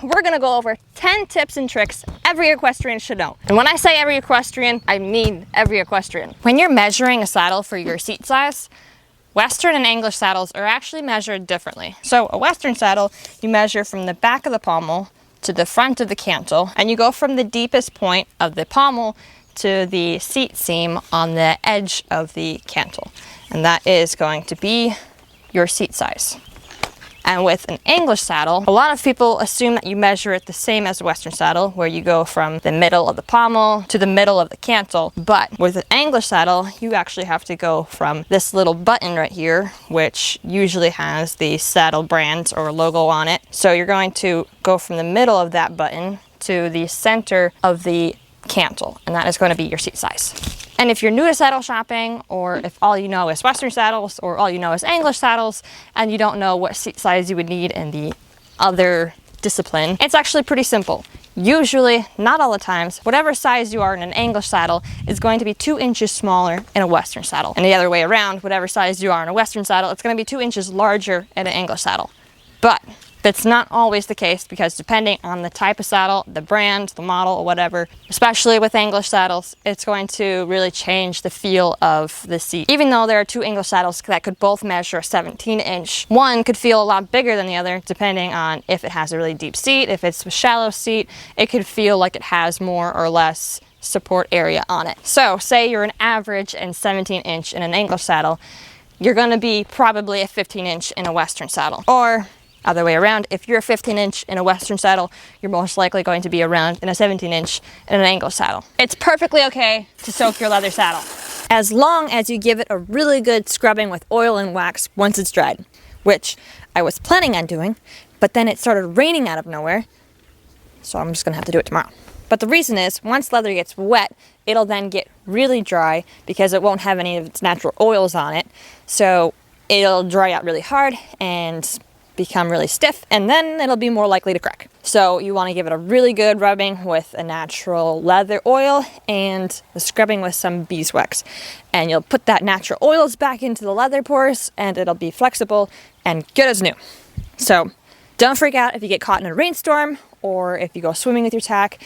we're gonna go over 10 tips and tricks every equestrian should know. And when I say every equestrian, I mean every equestrian. When you're measuring a saddle for your seat size, Western and English saddles are actually measured differently. So a Western saddle, you measure from the back of the pommel to the front of the cantle, and you go from the deepest point of the pommel to the seat seam on the edge of the cantle. And that is going to be your seat size. And with an English saddle, a lot of people assume that you measure it the same as a Western saddle, where you go from the middle of the pommel to the middle of the cantle. But with an English saddle, you actually have to go from this little button right here, which usually has the saddle brand or logo on it. So you're going to go from the middle of that button to the center of the cantle, and that is going to be your seat size. And if you're new to saddle shopping, or if all you know is Western saddles, or all you know is English saddles, and you don't know what seat size you would need in the other discipline, it's actually pretty simple. Usually, not all the times, whatever size you are in an English saddle is going to be 2 inches smaller in a Western saddle. And the other way around, whatever size you are in a Western saddle, it's going to be 2 inches larger in an English saddle. But that's not always the case, because depending on the type of saddle, the brand, the model, or whatever, especially with English saddles, it's going to really change the feel of the seat. Even though there are 2 English saddles that could both measure a 17-inch, one could feel a lot bigger than the other depending on if it has a really deep seat, if it's a shallow seat, it could feel like it has more or less support area on it. So say you're an average and 17-inch in an English saddle, you're going to be probably a 15-inch in a Western saddle. Or other way around, if you're a 15-inch in a Western saddle, you're most likely going to be around in a 17-inch in an English saddle. It's perfectly okay to soak your leather saddle, as long as you give it a really good scrubbing with oil and wax once it's dried, which I was planning on doing, but then it started raining out of nowhere, so I'm just gonna have to do it tomorrow. But the reason is, once leather gets wet, it'll then get really dry because it won't have any of its natural oils on it, so it'll dry out really hard and become really stiff, and then it'll be more likely to crack. So you want to give it a really good rubbing with a natural leather oil and the scrubbing with some beeswax. And you'll put that natural oils back into the leather pores, and it'll be flexible and good as new. So don't freak out if you get caught in a rainstorm, or if you go swimming with your tack.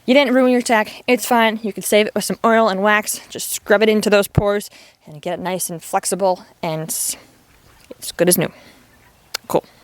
You didn't ruin your tack, it's fine. You can save it with some oil and wax, just scrub it into those pores and get it nice and flexible, and it's good as new. Cool.